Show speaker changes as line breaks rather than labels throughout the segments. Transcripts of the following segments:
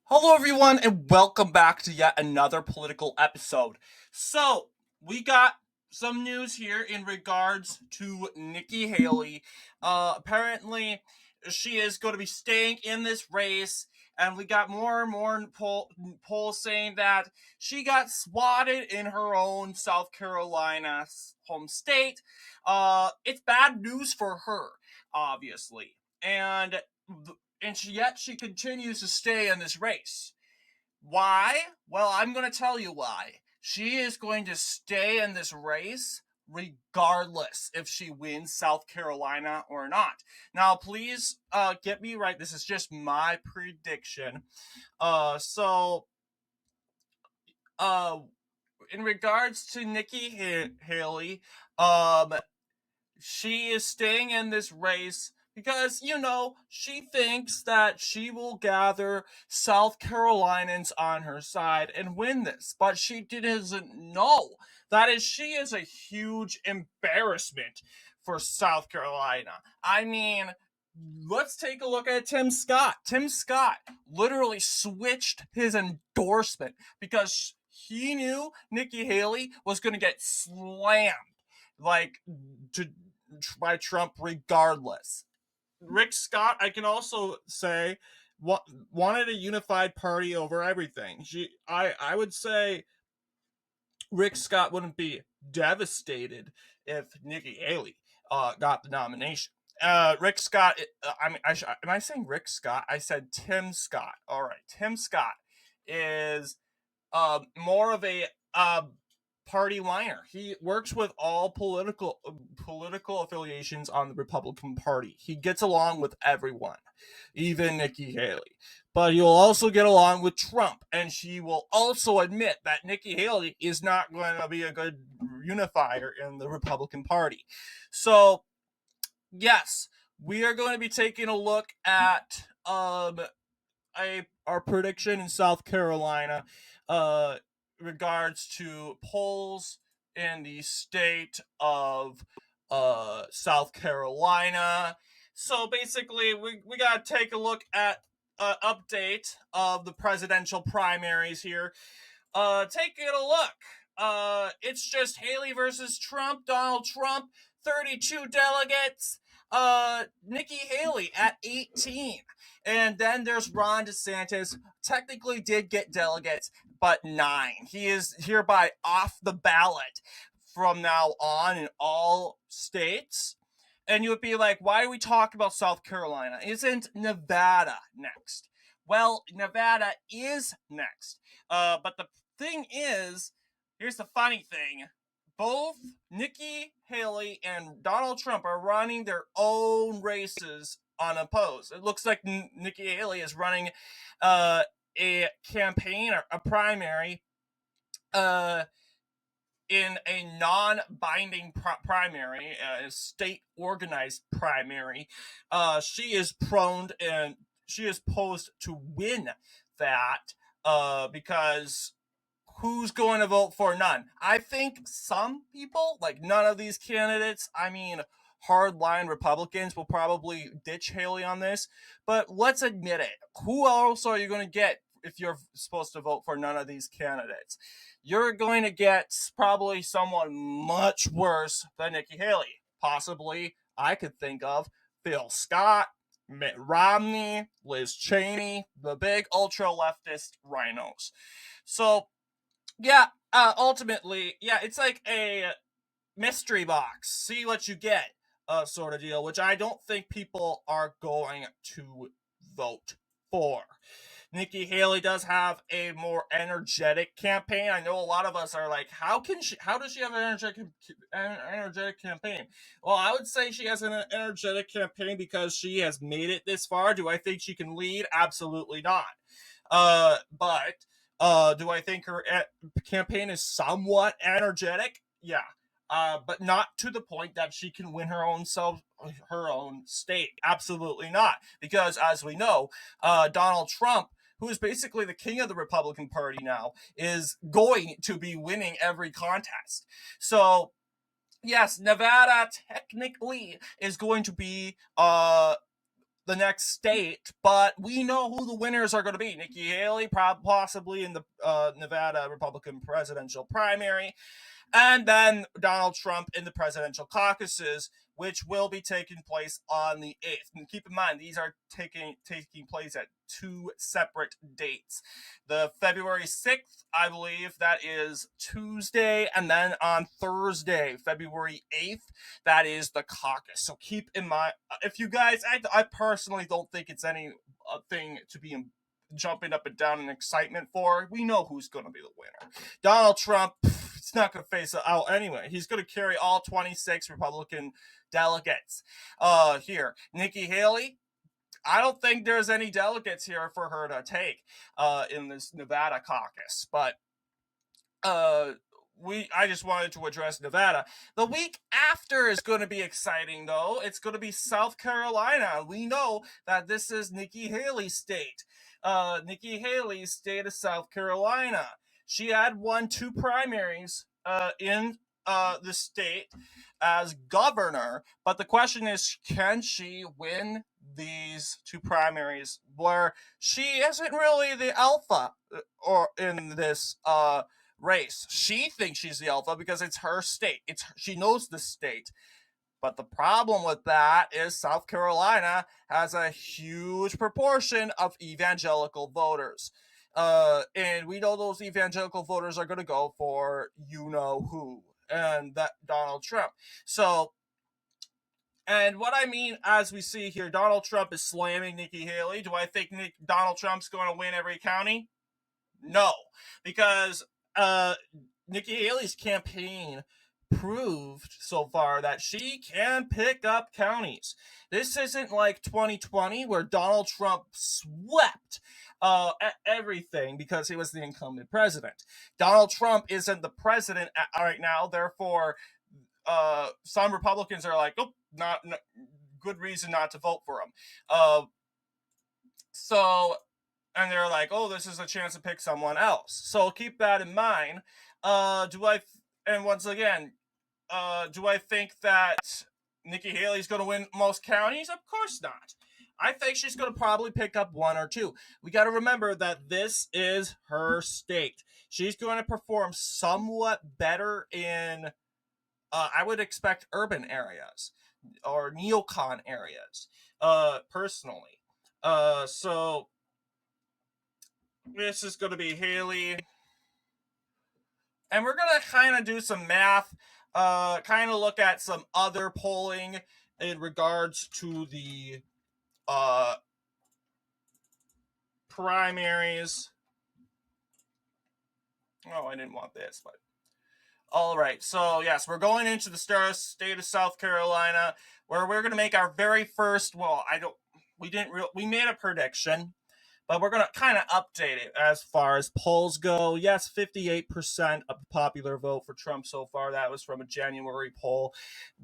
Hello, everyone, and welcome back to yet another political episode. So, we got some news here in regards to Nikki Haley. Apparently, she is going to be staying in this race, and we got more and more polls saying that she got swatted in her own South Carolina home state. It's bad news for her, obviously, yet she continues to stay in this race. Why? Well, I'm going to tell you why. She is going to stay in this race regardless if she wins South Carolina or not. Now, please get me right. This is just my prediction. So, uh, in regards to Nikki Haley, um, she is staying in this race because, she thinks that she will gather South Carolinians on her side and win this. But she doesn't know that she is a huge embarrassment for South Carolina. I mean, let's take a look at Tim Scott. Tim Scott literally switched his endorsement because he knew Nikki Haley was going to get slammed like to by Trump regardless. Rick Scott, I can also say, wanted a unified party over everything. I would say Rick Scott wouldn't be devastated if Nikki Haley got the nomination. Rick Scott, am I saying Rick Scott? I said Tim Scott. All right, Tim Scott is more of a party liner. He works with all political affiliations on the Republican Party. He gets along with everyone, even Nikki Haley. But he'll also get along with Trump, and she will also admit that Nikki Haley is not going to be a good unifier in the Republican Party. So, yes, we are going to be taking a look at our prediction in South Carolina regards to polls in the state of South Carolina. So basically, we got to take a look at an update of the presidential primaries here. Taking a look. It's just Haley versus Trump, Donald Trump, 32 delegates. Nikki Haley at 18. And then there's Ron DeSantis, technically did get delegates, but 9. He is hereby off the ballot from now on in all states. And you would be like, why are we talking about South Carolina? Isn't Nevada next? Well, Nevada is next. But the thing is, here's the funny thing. Both Nikki Haley and Donald Trump are running their own races unopposed. It looks like Nikki Haley is running a campaign or a primary in a non-binding primary, a state-organized primary. She is posed to win that because who's going to vote for none? I think some people, like none of these candidates, I mean, hardline Republicans will probably ditch Haley on this, but let's admit it. Who else are you going to get if you're supposed to vote for none of these candidates? You're going to get probably someone much worse than Nikki Haley. Possibly, I could think of Phil Scott, Mitt Romney, Liz Cheney, the big ultra leftist rhinos. So, yeah, ultimately, yeah, it's like a mystery box. See what you get, sort of deal, which I don't think people are going to vote for. Nikki Haley does have a more energetic campaign. I know a lot of us are like, how does she have an energetic campaign? Well, I would say she has an energetic campaign because she has made it this far. Do I think she can lead? Absolutely not. But do I think her campaign is somewhat energetic? Yeah. But not to the point that she can win her own state. Absolutely not, because as we know, Donald Trump, who is basically the king of the Republican Party now, is going to be winning every contest. So yes, Nevada technically is going to be the next state, but we know who the winners are going to be. Nikki Haley, possibly in the Nevada Republican presidential primary, and then Donald Trump in the presidential caucuses, which will be taking place on the 8th. And keep in mind, these are taking place at two separate dates. The February 6th, I believe, that is Tuesday, and then on Thursday, February 8th, that is the caucus. So keep in mind, if you guys, I personally don't think it's any thing to be jumping up and down in excitement for. We know who's going to be the winner. Donald Trump, it's not going to face it out anyway. He's going to carry all 26 Republican delegates here. Nikki Haley, I don't think there's any delegates here for her to take in this Nevada caucus, but I just wanted to address Nevada. The week after is going to be exciting, though. It's going to be South Carolina. We know that this is Nikki Haley's state. Nikki Haley's state of South Carolina. She had won two primaries in the state as governor, but the question is, can she win these two primaries where she isn't really the alpha or in this race? She thinks she's the alpha because it's her state. She knows the state. But the problem with that is South Carolina has a huge proportion of evangelical voters. And we know those evangelical voters are going to go for you know who, and that Donald Trump. So, and what I mean, as we see here, Donald Trump is slamming Nikki Haley. Do I think Donald Trump's going to win every county? No, because Nikki Haley's campaign proved so far that she can pick up counties. This isn't like 2020 where Donald Trump swept everything because he was the incumbent president. Donald Trump isn't the president right now, therefore some Republicans are like, oh, not good reason not to vote for him. And they're like, oh, this is a chance to pick someone else. So keep that in mind. And once again, do I think that Nikki Haley's going to win most counties? Of course not. I think she's going to probably pick up one or two. We got to remember that this is her state. She's going to perform somewhat better in, I would expect, urban areas or neocon areas, personally. So this is going to be Haley. And we're going to kind of do some math, kind of look at some other polling in regards to the primaries. Oh, I didn't want this, but all right. So yes, we're going into the state of South Carolina, where we're going to make our very first. Well, we made a prediction, but we're going to kind of update it as far as polls go. Yes, 58% of the popular vote for Trump so far. That was from a January poll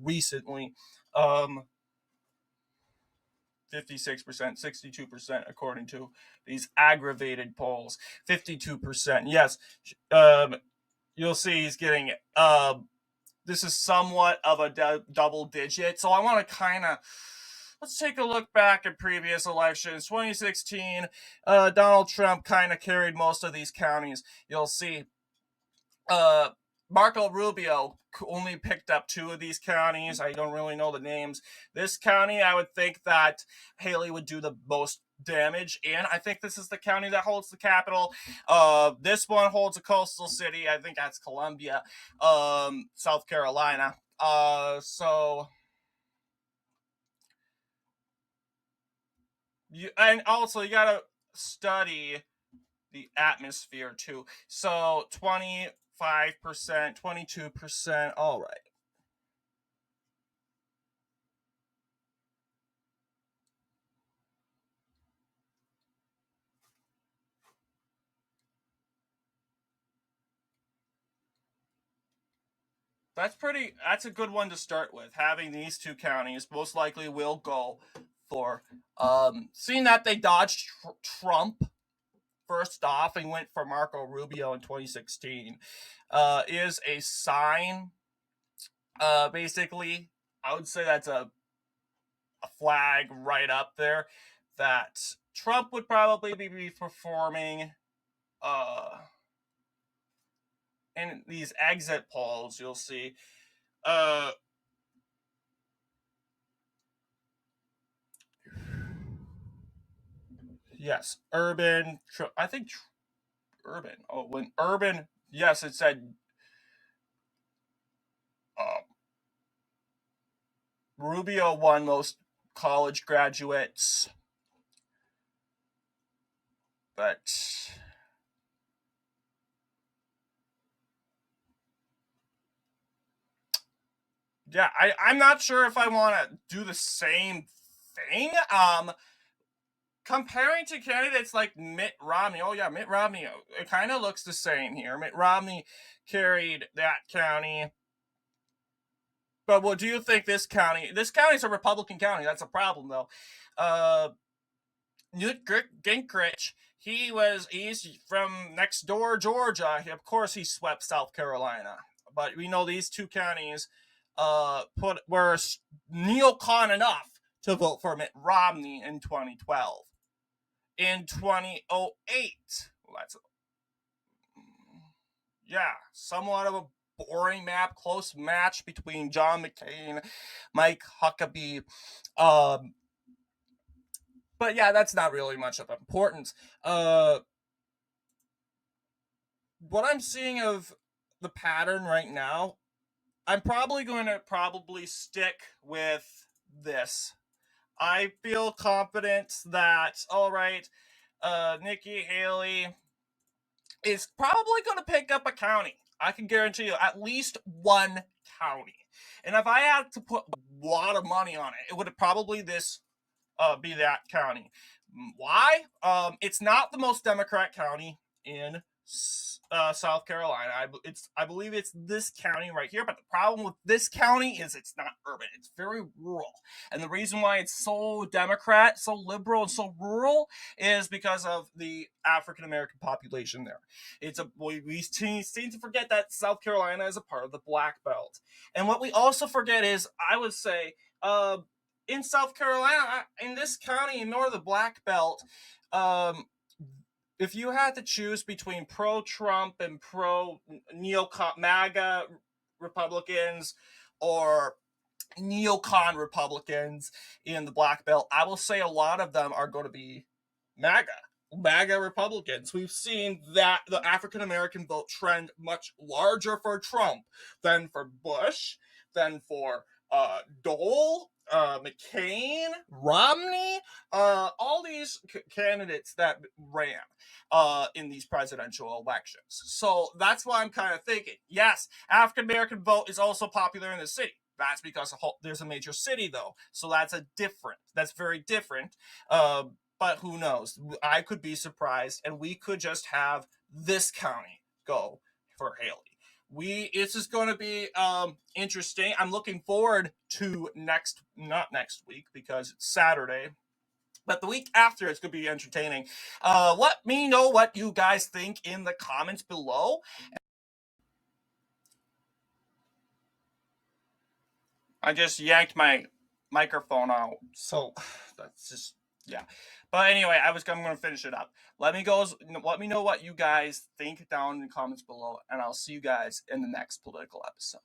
recently. 56%, 62% according to these aggravated polls. 52%. Yes. You'll see he's getting this is somewhat of a double digit. So I want to kind of let's take a look back at previous elections. 2016, Donald Trump kind of carried most of these counties. You'll see Marco Rubio only picked up two of these counties. I don't really know the names. This county, I would think that Haley would do the most damage in. I think this is the county that holds the capital. This one holds a coastal city. I think that's Columbia, South Carolina. And also you gotta study the atmosphere too. So 25%, 22%. All right. That's a good one to start with. Having these two counties most likely will go for seeing that they dodged Trump first off and went for Marco Rubio in 2016 is a sign. Basically, I would say that's a a flag right up there, that Trump would probably be performing in these exit polls. You'll see yes, urban, I think urban. Oh, when urban, yes, it said uh, Rubio won most college graduates, but yeah, I'm not sure if I want to do the same thing. Comparing to candidates like Mitt Romney. Oh yeah, Mitt Romney. It kind of looks the same here. Mitt Romney carried that county. But what do you think this county? This county's a Republican county. That's a problem though. Newt Gingrich, he's from next door Georgia. Of course, he swept South Carolina. But we know these two counties were neocon enough to vote for Mitt Romney in 2012. In 2008, well, that's somewhat of a boring map, close match between John McCain, Mike Huckabee. But yeah, that's not really much of importance. What I'm seeing of the pattern right now, I'm probably going to stick with this. I feel confident that, all right, Nikki Haley is probably going to pick up a county. I can guarantee you at least one county. And if I had to put a lot of money on it, it would probably be that county. Why? It's not the most Democrat county in South Carolina. I believe it's this county right here. But the problem with this county is it's not urban. It's very rural, and the reason why it's so Democrat, so liberal, and so rural is because of the African American population there. We seem to forget that South Carolina is a part of the Black Belt, and what we also forget is, I would say, in South Carolina, in this county, north of the Black Belt, if you had to choose between pro-Trump and pro-neocon MAGA Republicans or neocon Republicans in the Black Belt, I will say a lot of them are going to be MAGA Republicans. We've seen that the African American vote trend much larger for Trump than for Bush, than for Dole, McCain, Romney, all these candidates that ran in these presidential elections. So that's why I'm kind of thinking, yes, African American vote is also popular in the city. That's because there's a major city, though. So that's very different. But who knows? I could be surprised, and we could just have this county go for Haley. This is going to be interesting. I'm looking forward to not next week because it's Saturday, but the week after it's going to be entertaining. Let me know what you guys think in the comments below. I just yanked my microphone out, so that's just, yeah. But anyway, I'm going to finish it up. Let me know what you guys think down in the comments below, and I'll see you guys in the next political episode.